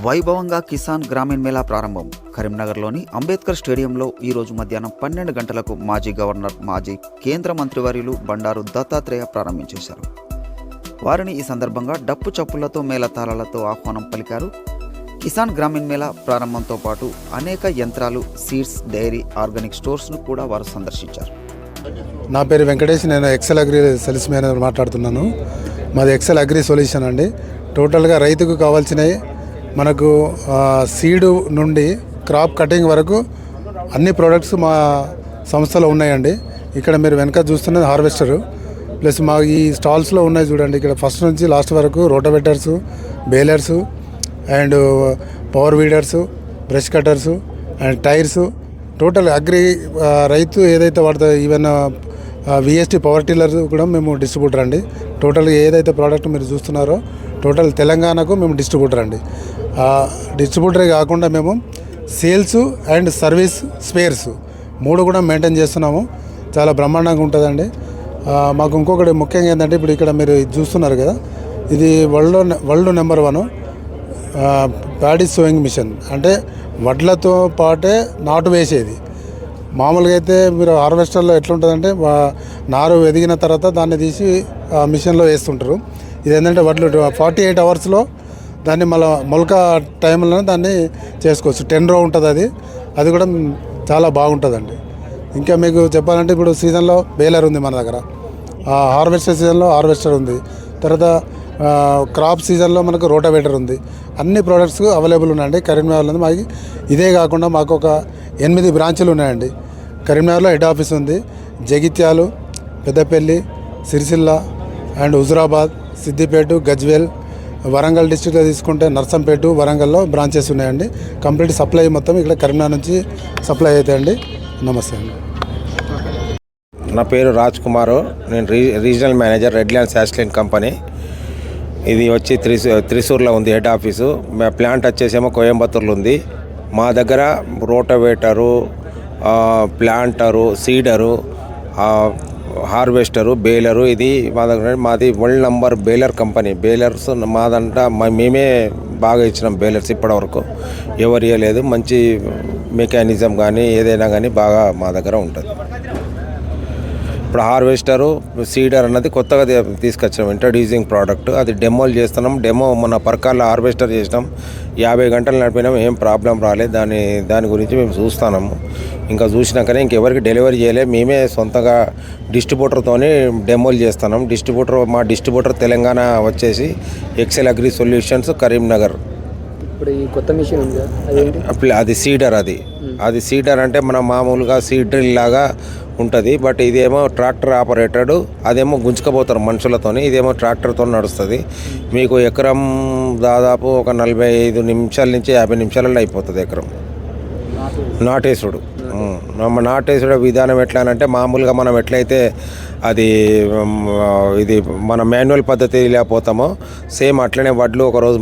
వైభవంగా కిసాన్ గ్రామీణ్ మేళా ప్రారంభం. కరీంనగర్లోని అంబేద్కర్ స్టేడియంలో ఈరోజు మధ్యాహ్నం 12 గంటలకు మాజీ గవర్నర్, మాజీ కేంద్ర మంత్రివర్యులు బండారు దత్తాత్రేయ ప్రారంభించేశారు. వారిని ఈ సందర్భంగా డప్పు చప్పులతో మేళతాళాలతో ఆహ్వానం పలికారు. కిసాన్ గ్రామీణ్ మేళా ప్రారంభంతో పాటు అనేక యంత్రాలు, సీడ్స్, డైరీ, ఆర్గానిక్ స్టోర్స్ను కూడా వారు సందర్శించారు. నా పేరు వెంకటేష్, నేను ఎక్సెల్ అగ్రి సేల్స్ మేనేజర్ మాట్లాడుతున్నాను. మాది ఎక్సెల్ అగ్రి సొల్యూషన్ అండి. టోటల్గా రైతుకు కావాల్సినవి మనకు సీడు నుండి క్రాప్ కటింగ్ వరకు అన్ని ప్రోడక్ట్స్ మా సంస్థలో ఉన్నాయండి. ఇక్కడ మీరు వెనక చూస్తున్నది హార్వెస్టరు, ప్లస్ మా ఈ స్టాల్స్లో ఉన్నాయి చూడండి. ఇక్కడ ఫస్ట్ నుంచి లాస్ట్ వరకు rotavators, balers and power weeders, brush cutters and tyres, total agri రైతు ఏదైతే వాడుతుందో ఈవెన్ విఎస్టీ పవర్ టిల్లర్ కూడా మేము డిస్ట్రిబ్యూటర్ అండి. టోటల్ ఏదైతే ప్రోడక్ట్ మీరు చూస్తున్నారో టోటల్ తెలంగాణకు మేము డిస్ట్రిబ్యూటర్ అండి. డిస్ట్రిబ్యూటరే కాకుండా మేము సేల్స్ అండ్ సర్వీస్, స్పేర్స్ 3 కూడా మెయింటైన్ చేస్తున్నాము. చాలా బ్రహ్మాండంగా ఉంటుందండి. మాకు ఇంకొకటి ముఖ్యంగా ఏంటంటే, ఇప్పుడు ఇక్కడ మీరు చూస్తున్నారు కదా, ఇది world number 1 paddy sowing machine. అంటే వడ్లతో పాటే నాటు వేసేది. మామూలుగా అయితే మీరు హార్వెస్టర్లో ఎట్లుంటుందంటే నారు ఎదిగిన తర్వాత దాన్ని తీసి మిషన్లో వేస్తుంటారు. ఇది ఏంటంటే వడ్లు 48 అవర్స్లో దాన్ని మళ్ళీ మొలక టైంలో దాన్ని చేసుకోవచ్చు. 10 రో ఉంటుంది అది కూడా చాలా బాగుంటుందండి. ఇంకా మీకు చెప్పాలంటే ఇప్పుడు సీజన్లో బేలర్ ఉంది మన దగ్గర, హార్వెస్టర్ సీజన్లో హార్వెస్టర్ ఉంది, తర్వాత క్రాప్ సీజన్లో మనకు రోటోవేటర్ ఉంది. అన్ని ప్రోడక్ట్స్ అవైలబుల్ ఉన్నాయండి కరీంనగర్లో. మాకు ఇదే కాకుండా మాకు ఒక 8 బ్రాంచులు ఉన్నాయండి. కరీంనగర్లో హెడ్ ఆఫీస్ ఉంది. జగిత్యాలు, పెద్దపల్లి, సిరిసిల్ల అండ్ హుజురాబాద్, సిద్దిపేట, గజ్వేల్, వరంగల్ డిస్ట్రిక్ట్లో తీసుకుంటే నర్సంపేట, వరంగల్లో బ్రాంచెస్ ఉన్నాయండి. కంప్లీట్ సప్లై మొత్తం ఇక్కడ కరీంనగర్ నుంచి సప్లై అవుతాయండి. నమస్తే అండి. నా పేరు రాజ్ కుమార్, నేను రీజనల్ మేనేజర్ రెడ్ ల్యాండ్ శాస్లైన్ కంపెనీ. ఇది వచ్చి త్రిశూర్లో ఉంది హెడ్ ఆఫీసు. ప్లాంట్ వచ్చేసేమో కోయంబత్తూర్లో ఉంది. మా దగ్గర రోటోవేటరు, ప్లాంటరు, సీడరు, హార్వెస్టరు, బేలరు, ఇది మా దగ్గర. మాది world number baler company. Balers మేమే బాగా ఇచ్చినాం బేలర్స్ ఇప్పటివరకు. ఎవరు ఇవ్వలేదు. మంచి మెకానిజం కానీ ఏదైనా కానీ బాగా మా దగ్గర ఉంటుంది. ఇప్పుడు హార్వెస్టరు, సీడర్ అన్నది కొత్తగా తీసుకొచ్చినాం, ఇంట్రడ్యూసింగ్ ప్రోడక్ట్. అది డెమోలు చేస్తున్నాం. మన పర్కాల్లో హార్వెస్టర్ చేసినాం. 50 గంటలు నడిపినాం, ఏం ప్రాబ్లం రాలేదు. దాని గురించి మేము చూస్తున్నాము. ఇంకా చూసినాకనే ఇంకెవరికి డెలివరీ చేయలేదు. మేమే సొంతగా డిస్ట్రిబ్యూటర్తో డెమోలు చేస్తున్నాం. మా డిస్ట్రిబ్యూటర్ తెలంగాణ వచ్చేసి ఎక్సెల్ అగ్రి సొల్యూషన్స్, కరీంనగర్. ఇప్పుడు ఈ కొత్త మిషన్ ఉంది అది సీడర్. అది సీడర్ అంటే మన మామూలుగా సీడ్ డ్రిల్ లాగా ఉంటుంది. బట్ ఇదేమో ట్రాక్టర్ ఆపరేటెడ్, అదేమో గుంజుకపోతారు మనుషులతోని. ఇదేమో ట్రాక్టర్తో నడుస్తుంది. మీకు ఎకరం దాదాపు ఒక 45 నిమిషాల నుంచి 50 నిమిషాలలో అయిపోతుంది ఎకరం. నాటేసుడు విధానం ఎట్లా అంటే, మామూలుగా మనం ఎట్లయితే ఇది మన మాన్యువల్ పద్ధతి లేకపోతామో సేమ్ అట్లనే వడ్లు ఒకరోజు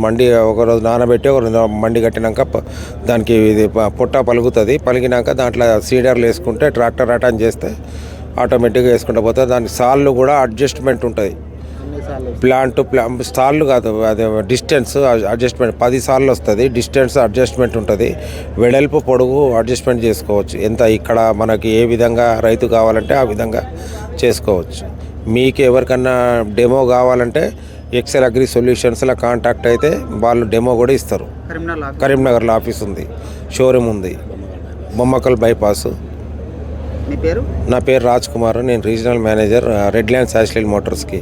నానబెట్టి ఒకరోజు మండి కట్టినాక దానికి ఇది పొట్ట పలుగుతుంది. పలిగినాక దాంట్లో సీడర్లు వేసుకుంటే ట్రాక్టర్ అటాన్ చేస్తే ఆటోమేటిక్గా వేసుకుంటూ పోతే. దానికి సాళ్ళు కూడా అడ్జస్ట్మెంట్ ఉంటుంది. సార్లు కాదు, అది డిస్టెన్స్ అడ్జస్ట్మెంట్ 10 సార్లు వస్తుంది. డిస్టెన్స్ అడ్జస్ట్మెంట్ ఉంటుంది. వెడల్పు, పొడుగు అడ్జస్ట్మెంట్ చేసుకోవచ్చు. ఎంత ఇక్కడ మనకి ఏ విధంగా రైతు కావాలంటే ఆ విధంగా చేసుకోవచ్చు. మీకు ఎవరికన్నా డెమో కావాలంటే ఎక్సెల్ అగ్రి సొల్యూషన్స్లో కాంటాక్ట్ అయితే వాళ్ళు డెమో కూడా ఇస్తారు. కరీంనగర్లో ఆఫీస్ ఉంది, షోరూమ్ ఉంది, బొమ్మకల్ బైపాస్. మీ పేరు? నా పేరు రాజ్ కుమార్, నేను రీజనల్ మేనేజర్ రెడ్ ల్యాండ్ శాస్లైన్ మోటార్స్కి.